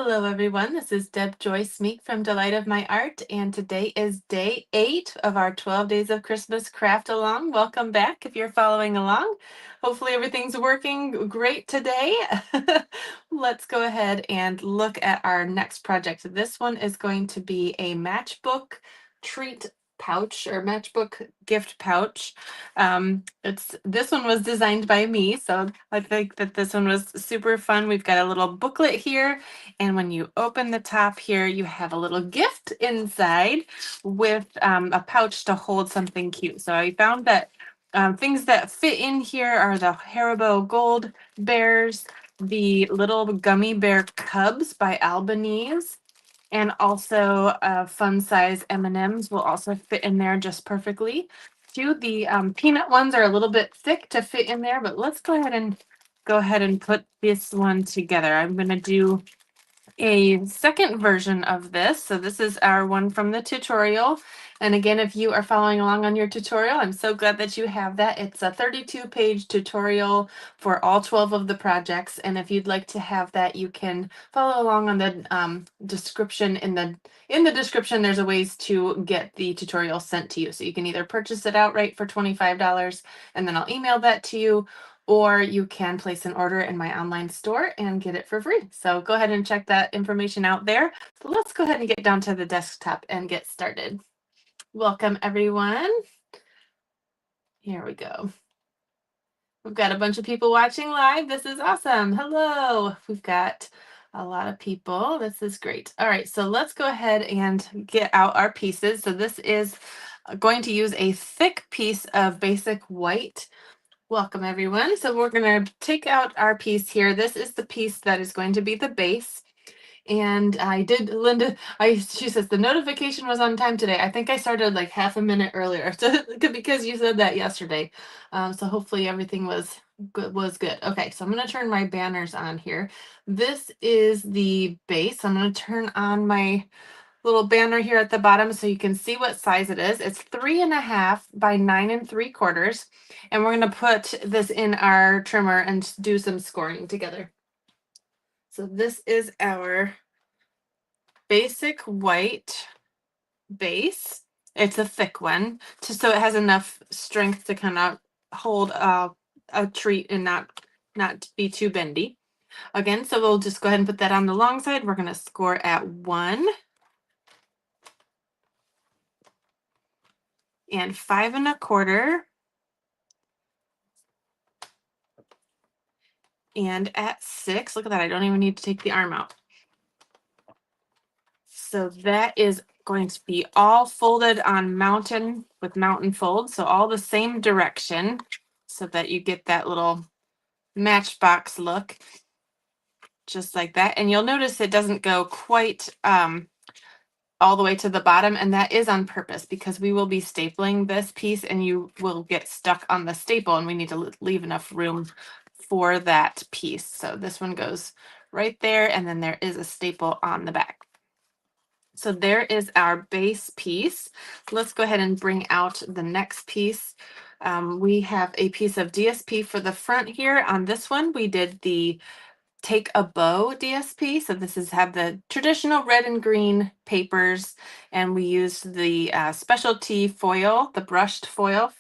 Hello, everyone. This is Deb Joyce Meek from Delight of My Art, and today is day 8 of our 12 Days of Christmas Craft Along. Welcome back if you're following along. Hopefully everything's working great today. Let's go ahead and look at our next project. This one is going to be a matchbook treat pouch or matchbook gift pouch. This one was designed by me, so I think that this one was super fun. We've got a little booklet here, and when you open the top here, you have a little gift inside with a pouch to hold something cute. So I found that things that fit in here are the Haribo Gold Bears, the little gummy bear cubs by Albanese, and also fun size M&Ms will also fit in there just perfectly. The peanut ones are a little bit thick to fit in there, but let's go ahead and put this one together. I'm going to do a second version of this. So this is our one from the tutorial. And again, if you are following along on your tutorial, I'm so glad that you have that. It's a 32-page tutorial for all 12 of the projects. And if you'd like to have that, you can follow along on the description. In the description, there's a ways to get the tutorial sent to you. So you can either purchase it outright for $25, and then I'll email that to you, or you can place an order in my online store and get it for free. So go ahead and check that information out there. So let's go ahead and get down to the desktop and get started. Welcome, everyone. Here we go. We've got a bunch of people watching live. This is awesome. Hello. We've got a lot of people. This is great. All right, so let's go ahead and get out our pieces. So this is going to use a thick piece of basic white. Welcome, everyone. So we're going to take out our piece here. This is the piece that is going to be the base. And she says the notification was on time today. I think I started like half a minute earlier because you said that yesterday. So hopefully everything was good. Okay, so I'm going to turn my banners on here. This is the base. I'm going to turn on my little banner here at the bottom so you can see what size it is. It's 3.5 by 9 3/4. And we're going to put this in our trimmer and do some scoring together. So this is our basic white base. It's a thick one, so it has enough strength to kind of hold a treat and not be too bendy. Again, so we'll just go ahead and put that on the long side. We're going to score at 1 and 5 1/4 and at 6. Look at that. I don't even need to take the arm out. So that is going to be all folded on mountain with mountain folds. So all the same direction so that you get that little matchbox look just like that. And you'll notice it doesn't go quite all the way to the bottom, and that is on purpose because we will be stapling this piece and you will get stuck on the staple, and we need to leave enough room for that piece. So this one goes right there, and then there is a staple on the back. So there is our base piece. Let's go ahead and bring out the next piece. We have a piece of DSP for the front here. On this one, we did the Take a Bow DSP. So this is have the traditional red and green papers, and we used the specialty foil, the brushed foil,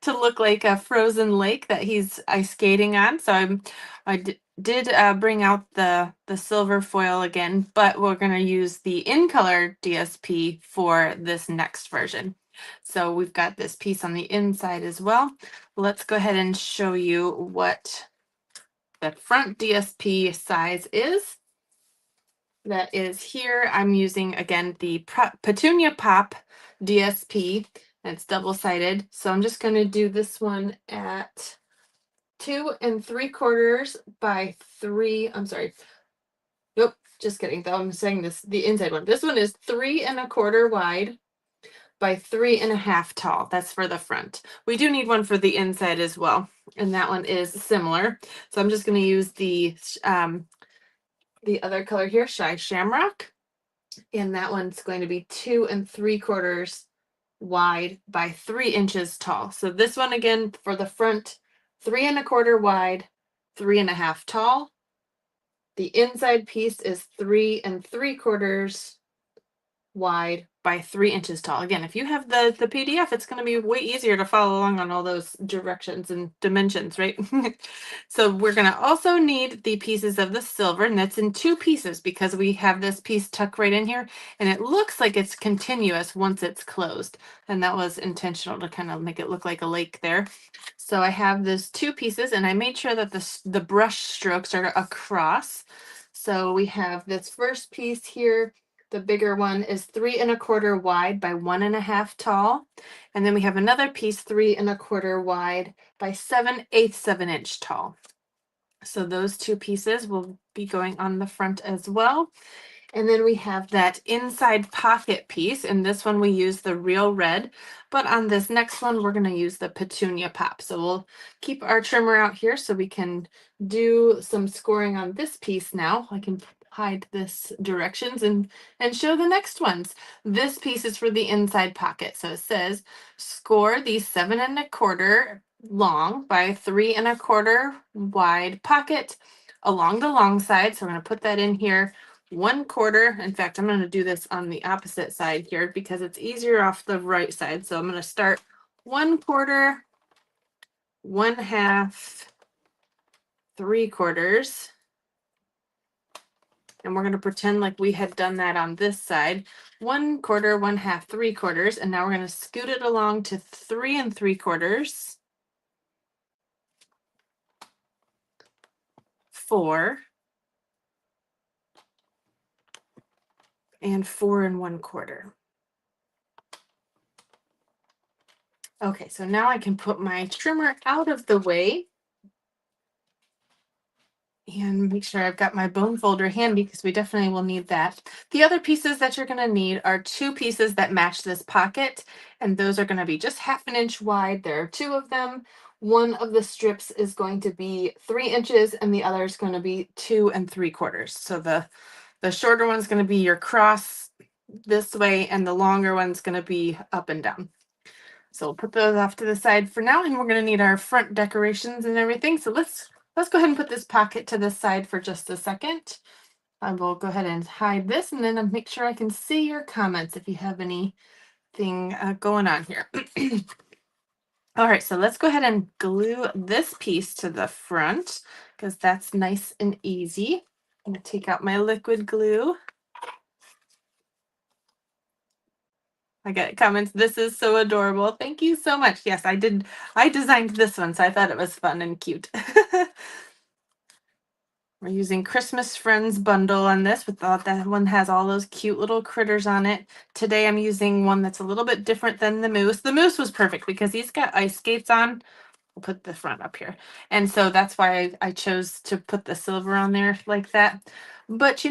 to look like a frozen lake that he's ice skating on. So I did bring out the silver foil again, but we're going to use the in color DSP for this next version. So we've got this piece on the inside as well. Let's go ahead and show you what the front DSP size is. That is here. I'm using, again, the Petunia Pop DSP. It's double-sided. So I'm just going to do this one at 2 3/4 by 3. I'm sorry. Nope, just kidding. Though I'm saying the inside one. This one is 3 1/4 wide by 3 1/2 tall. That's for the front. We do need one for the inside as well, and that one is similar. So I'm just going to use the other color here, Shamrock, and that one's going to be 2 3/4 wide by 3 inches tall. So this one again for the front, 3 1/4 wide, 3 1/2 tall. The inside piece is 3 3/4 wide by 3 inches tall. Again, if you have the PDF, it's going to be way easier to follow along on all those directions and dimensions, right? So we're going to also need the pieces of the silver, and that's in 2 pieces because we have this piece tucked right in here, and it looks like it's continuous once it's closed. And that was intentional to kind of make it look like a lake there. So I have those 2 pieces, and I made sure that the brush strokes are across. So we have this first piece here. The bigger one is 3 1/4 wide by 1 1/2 tall. And then we have another piece 3 1/4 wide by 7/8 of an inch tall. So those 2 pieces will be going on the front as well. And then we have that inside pocket piece. And this one we use the real red, but on this next one, we're going to use the Petunia pop. So we'll keep our trimmer out here so we can do some scoring on this piece now. I can hide this directions and show the next ones. This piece is for the inside pocket. So it says score the 7 1/4 long by 3 1/4 wide pocket along the long side. So we're going to put that in here. 1/4. In fact, I'm going to do this on the opposite side here because it's easier off the right side. So I'm going to start 1/4, 1/2, 3/4. And we're going to pretend like we had done that on this side. 1/4, 1/2, 3/4. And now we're going to scoot it along to 3 3/4, 4, and 4 1/4. Okay, so now I can put my trimmer out of the way and make sure I've got my bone folder handy because we definitely will need that. The other pieces that you're going to need are 2 pieces that match this pocket, and those are going to be just 1/2 inch wide. There are 2 of them. One of the strips is going to be 3 inches and the other is going to be 2 3/4. So the shorter one's going to be your cross this way and the longer one's going to be up and down. So we'll put those off to the side for now, and we're going to need our front decorations and everything. So let's go ahead and put this pocket to the side for just a second. I will go ahead and hide this, and then I'll make sure I can see your comments if you have anything going on here. All right, so let's go ahead and glue this piece to the front because that's nice and easy. I'm going to take out my liquid glue. I get comments. This is so adorable. Thank you so much. Yes, I did. I designed this one, so I thought it was fun and cute. We're using Christmas Friends bundle on this. With that one has all those cute little critters on it. Today I'm using one that's a little bit different than the moose. The moose was perfect because he's got ice skates on. We'll put the front up here. And so that's why I chose to put the silver on there like that. But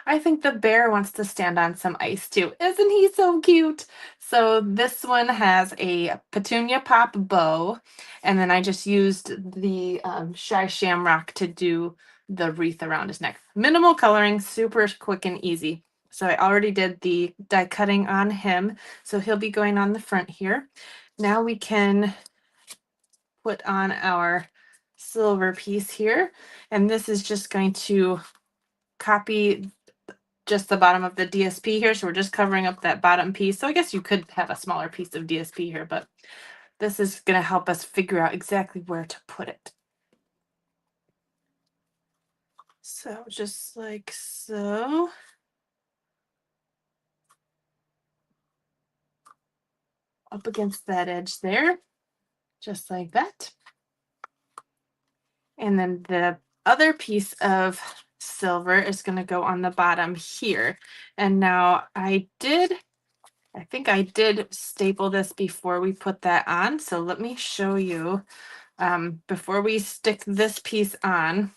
I think the bear wants to stand on some ice too. Isn't he so cute? So this one has a Petunia pop bow. And then I just used the Shamrock to do the wreath around his neck. Minimal coloring, super quick and easy. So I already did the die cutting on him. So he'll be going on the front here. Now we can put on our silver piece here. And this is just going to copy just the bottom of the DSP here. So we're just covering up that bottom piece. So I guess you could have a smaller piece of DSP here, but this is going to help us figure out exactly where to put it. So just like so. Up against that edge there, just like that. And then the other piece of silver is going to go on the bottom here. And now I think I did staple this before we put that on. So let me show you before we stick this piece on.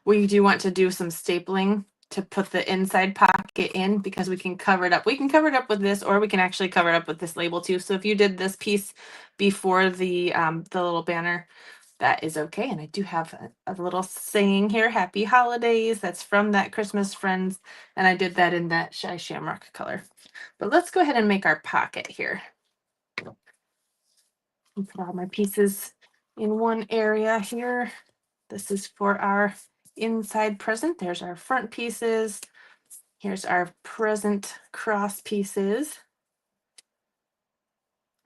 We do want to do some stapling to put the inside pocket in because we can cover it up. We can cover it up with this, or we can actually cover it up with this label too. So if you did this piece before the little banner, that is okay. And I do have a little saying here, Happy Holidays. That's from that Christmas Friends. And I did that in that Shamrock color. But let's go ahead and make our pocket here. I'll put all my pieces in one area here. This is for our inside present. There's our front pieces. Here's our present cross pieces.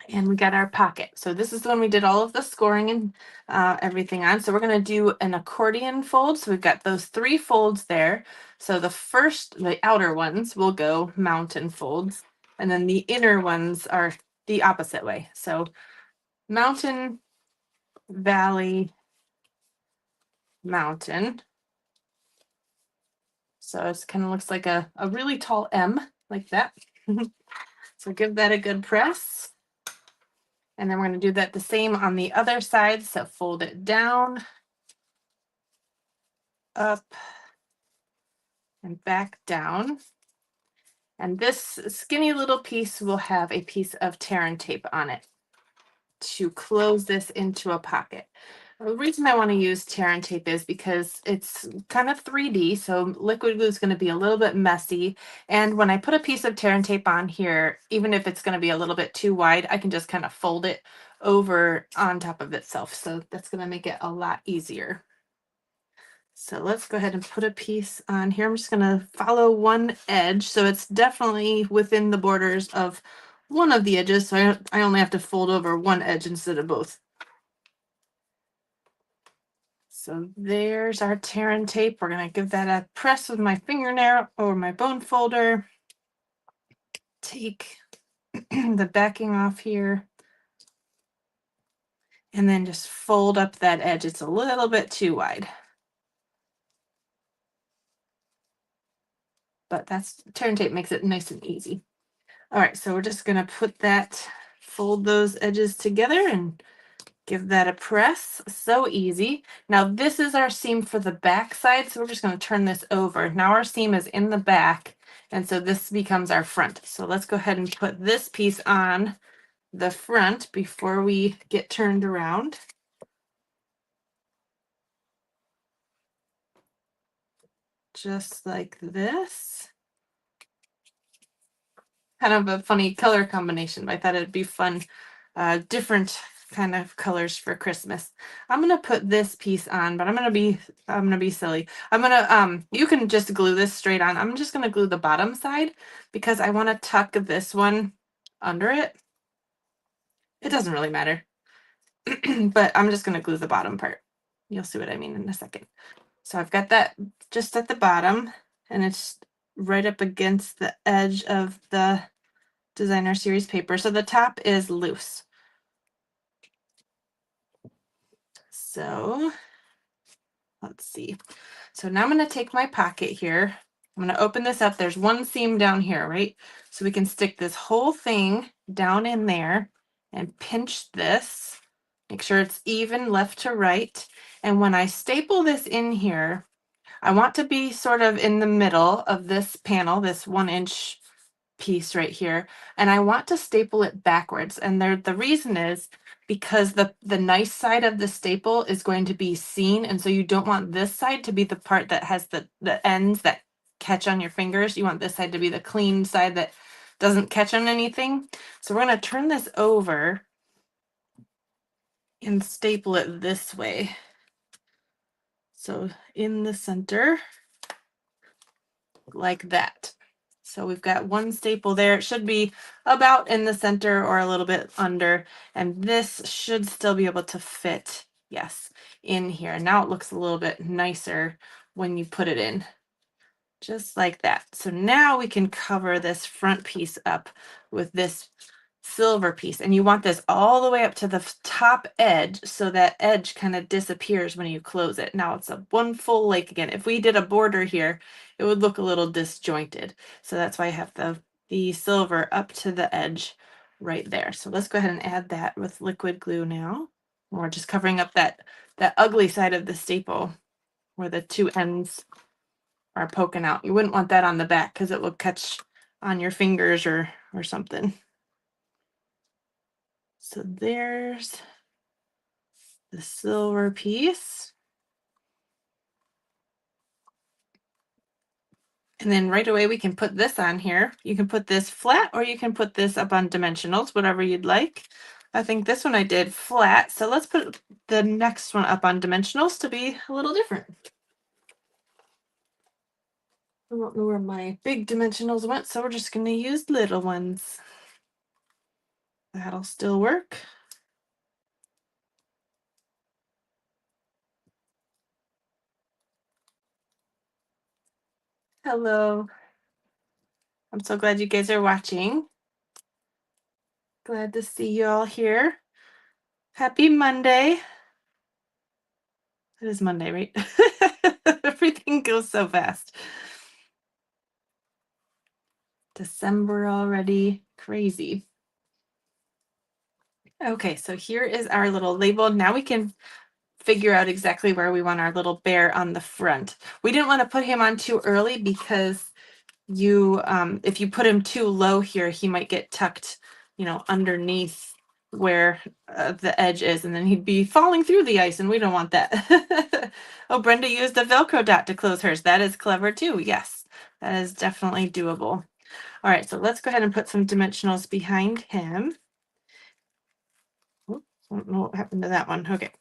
And we got our pocket. So this is the one we did all of the scoring and everything on. So we're going to do an accordion fold. So we've got those 3 folds there. So the outer ones will go mountain folds. And then the inner ones are the opposite way. So mountain, valley, mountain. So it kind of looks like a really tall M like that. So give that a good press. And then we're going to do that the same on the other side. So fold it down, up, and back down. And this skinny little piece will have a piece of tear and tape on it to close this into a pocket. The reason I want to use tear and tape is because it's kind of 3D, so liquid glue is going to be a little bit messy. And when I put a piece of tear and tape on here, even if it's going to be a little bit too wide, I can just kind of fold it over on top of itself. So that's going to make it a lot easier. So let's go ahead and put a piece on here. I'm just going to follow one edge. So it's definitely within the borders of one of the edges. So I only have to fold over one edge instead of both. So there's our tear and tape. We're going to give that a press with my fingernail or my bone folder. Take the backing off here. And then just fold up that edge. It's a little bit too wide. But tear and tape makes it nice and easy. All right, so we're just going to fold those edges together and give that a press. So easy. Now this is our seam for the back side, so we're just going to turn this over. Now our seam is in the back, and so this becomes our front. So let's go ahead and put this piece on the front before we get turned around. Just like this. Kind of a funny color combination, but I thought it'd be fun. Different kind of colors for Christmas. I'm gonna put this piece on, but I'm gonna be silly. You can just glue this straight on. I'm just gonna glue the bottom side because I want to tuck this one under it. It doesn't really matter, but I'm just gonna glue the bottom part. You'll see what I mean in a second. So I've got that just at the bottom, and it's right up against the edge of the designer series paper. So the top is loose. So let's see. So now I'm going to take my pocket here. I'm going to open this up. There's one seam down here, right? So we can stick this whole thing down in there and pinch this. Make sure it's even left to right. And when I staple this in here, I want to be sort of in the middle of this panel, this 1-inch piece right here, and I want to staple it backwards. And the reason is because the nice side of the staple is going to be seen, and so you don't want this side to be the part that has the ends that catch on your fingers. You want this side to be the clean side that doesn't catch on anything. So we're going to turn this over and staple it this way. So in the center, like that. So we've got one staple there. It should be about in the center or a little bit under, and this should still be able to fit, yes, in here. Now it looks a little bit nicer when you put it in, just like that. So now we can cover this front piece up with this silver piece, and you want this all the way up to the top edge so that edge kind of disappears when you close it. Now it's a one full lake again. If we did a border here, it would look a little disjointed. So that's why I have the silver up to the edge right there. So let's go ahead and add that with liquid glue now. We're just covering up that ugly side of the staple where the two ends are poking out. You wouldn't want that on the back because it will catch on your fingers or something. So there's the silver piece. And then right away we can put this on here. You can put this flat or you can put this up on dimensionals, whatever you'd like. I think this one I did flat. So let's put the next one up on dimensionals to be a little different. I don't know where my big dimensionals went, so we're just going to use little ones. That'll still work. Hello. I'm so glad you guys are watching. Glad to see you all here. Happy Monday. It is Monday, right? Everything goes so fast. December already. Crazy. Okay, so here is our little label. Now we can figure out exactly where we want our little bear on the front. We didn't want to put him on too early because if you put him too low here, he might get tucked, underneath where the edge is, and then he'd be falling through the ice, and we don't want that. Oh, Brenda used a Velcro dot to close hers. That is clever too. Yes, that is definitely doable. All right, so let's go ahead and put some dimensionals behind him. Oops, I don't know what happened to that one. Okay.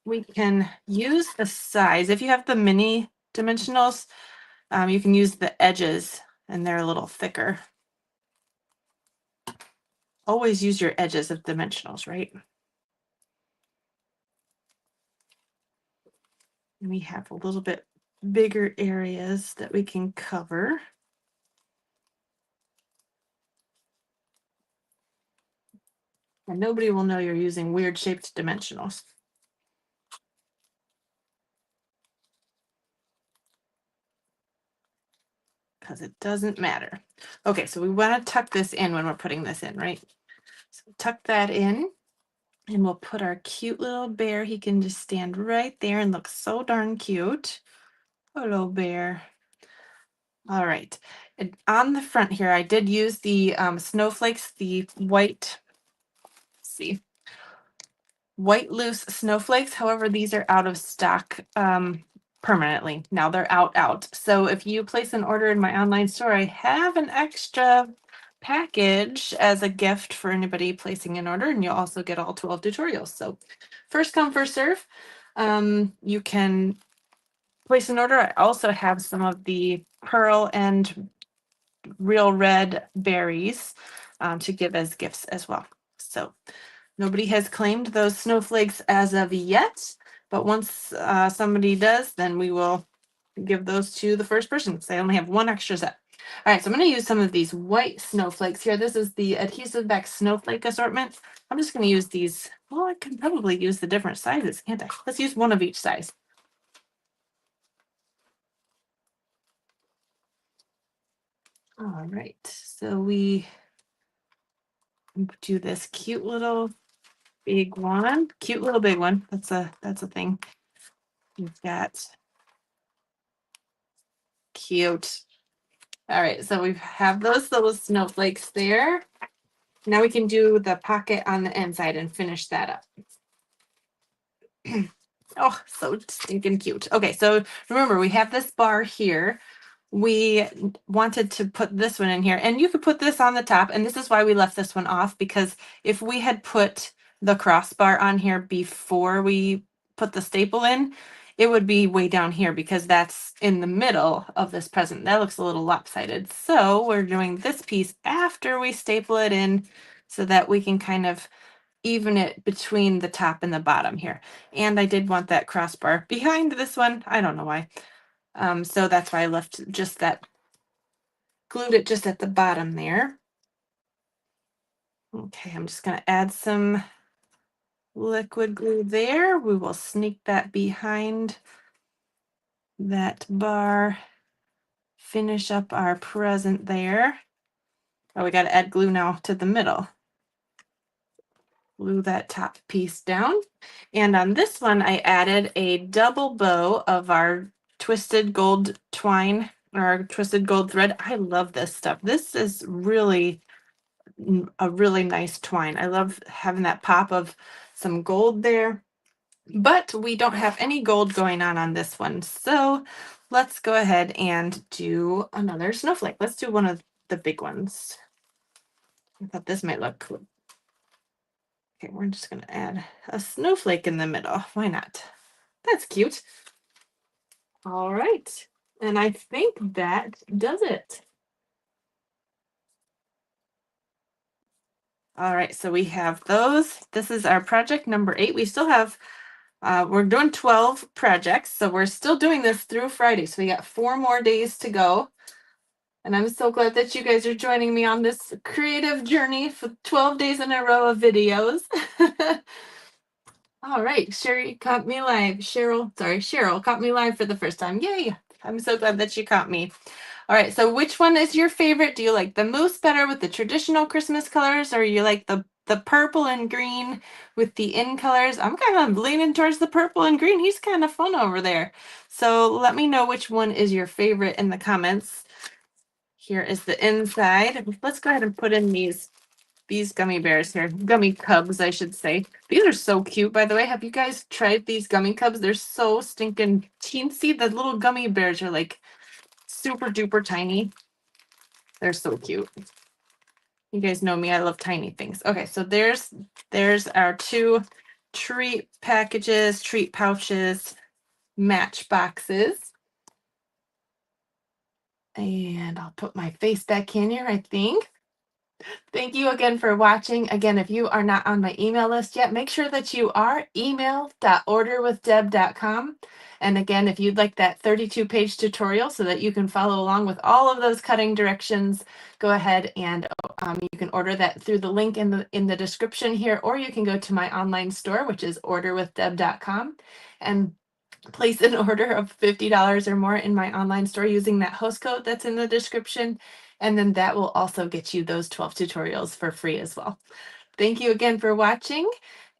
We can use the size. If you have the mini dimensionals, you can use the edges, and they're a little thicker. Always use your edges of dimensionals, right? And we have a little bit bigger areas that we can cover. And nobody will know you're using weird shaped dimensionals. Because it doesn't matter. Okay, so we want to tuck this in when we're putting this in, right? So tuck that in, and we'll put our cute little bear. He can just stand right there and look so darn cute. Hello, bear. All right. And on the front here, I did use the snowflakes, the white, let's see, white loose snowflakes. However, these are out of stock permanently. Now they're out. So if you place an order in my online store, I have an extra package as a gift for anybody placing an order, and you'll also get all 12 tutorials. So first come, first serve. You can place an order. I also have some of the pearl and real red berries to give as gifts as well. So nobody has claimed those snowflakes as of yet, but once somebody does, then we will give those to the first person because I only have one extra set. All right, so I'm going to use some of these white snowflakes here. This is the Adhesive-Backed Snowflake Assortment. I'm just going to use these. Well, I can probably use the different sizes, can't I? Let's use one of each size. All right, so we do this cute little big one. Cute little big one. That's a thing. We've got cute. All right, so we have those little snowflakes there. Now we can do the pocket on the inside and finish that up. Oh, so stinking cute. Okay, so remember we have this bar here. We wanted to put this one in here, and you could put this on the top, and this is why we left this one off, because if we had put the crossbar on here before we put the staple in, it would be way down here because that's in the middle of this present. That looks a little lopsided. So we're doing this piece after we staple it in so that we can kind of even it between the top and the bottom here. And I did want that crossbar behind this one. I don't know why. So that's why I left just that, glued it just at the bottom there. Okay, I'm just going to add some liquid glue there. We will sneak that behind that bar, finish up our present there. Oh, we got to add glue now to the middle. Glue that top piece down. And on this one, I added a double bow of our twisted gold twine, or our twisted gold thread. I love this stuff. This is really a really nice twine. I love having that pop of some gold there, but we don't have any gold going on this one. So let's go ahead and do another snowflake. Let's do one of the big ones. I thought this might look cool. Okay, we're just going to add a snowflake in the middle. Why not? That's cute. All right. And I think that does it. All right, so we have those. This is our project number 8. We still have, we're doing 12 projects, so we're still doing this through Friday. So we got 4 more days to go. And I'm so glad that you guys are joining me on this creative journey for 12 days in a row of videos. All right, Sherry caught me live. Cheryl caught me live for the first time. Yay! I'm so glad that you caught me. All right, so which one is your favorite? Do you like the moose better with the traditional Christmas colors, or you like the purple and green with the in colors? I'm kind of leaning towards the purple and green. He's kind of fun over there. So let me know which one is your favorite in the comments. Here is the inside. Let's go ahead and put in these gummy bears here. Gummy cubs, I should say. These are so cute, by the way. Have you guys tried these gummy cubs? They're so stinking teensy. The little gummy bears are like super duper tiny. They're so cute. You guys know me, I love tiny things. Okay, so there's our 2 treat packages, treat pouches, match boxes. And I'll put my face back in here, I think. Thank you again for watching. Again, if you are not on my email list yet, make sure that you are email.orderwithdeb.com. And again, if you'd like that 32-page tutorial so that you can follow along with all of those cutting directions, go ahead and you can order that through the link in the description here, or you can go to my online store, which is orderwithdeb.com, and place an order of $50 or more in my online store using that host code that's in the description. And then that will also get you those 12 tutorials for free as well. Thank you again for watching.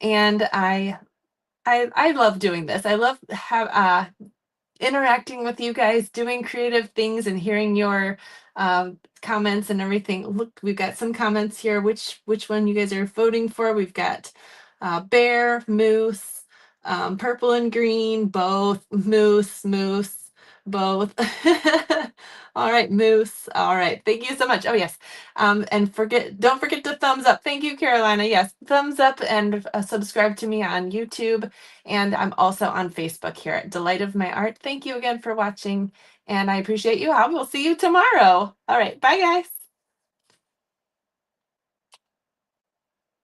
And I love doing this. I love interacting with you guys, doing creative things and hearing your comments and everything. Look, we've got some comments here. Which one you guys are voting for? We've got bear, moose, purple and green, both, moose, both. All right, moose. All right, thank you so much. Oh yes, and don't forget to thumbs up. Thank you, Carolina. Yes, thumbs up and subscribe to me on YouTube, and I'm also on Facebook here at Delight of My Art. Thank you again for watching, and I appreciate you. I will see you tomorrow. All right, bye guys.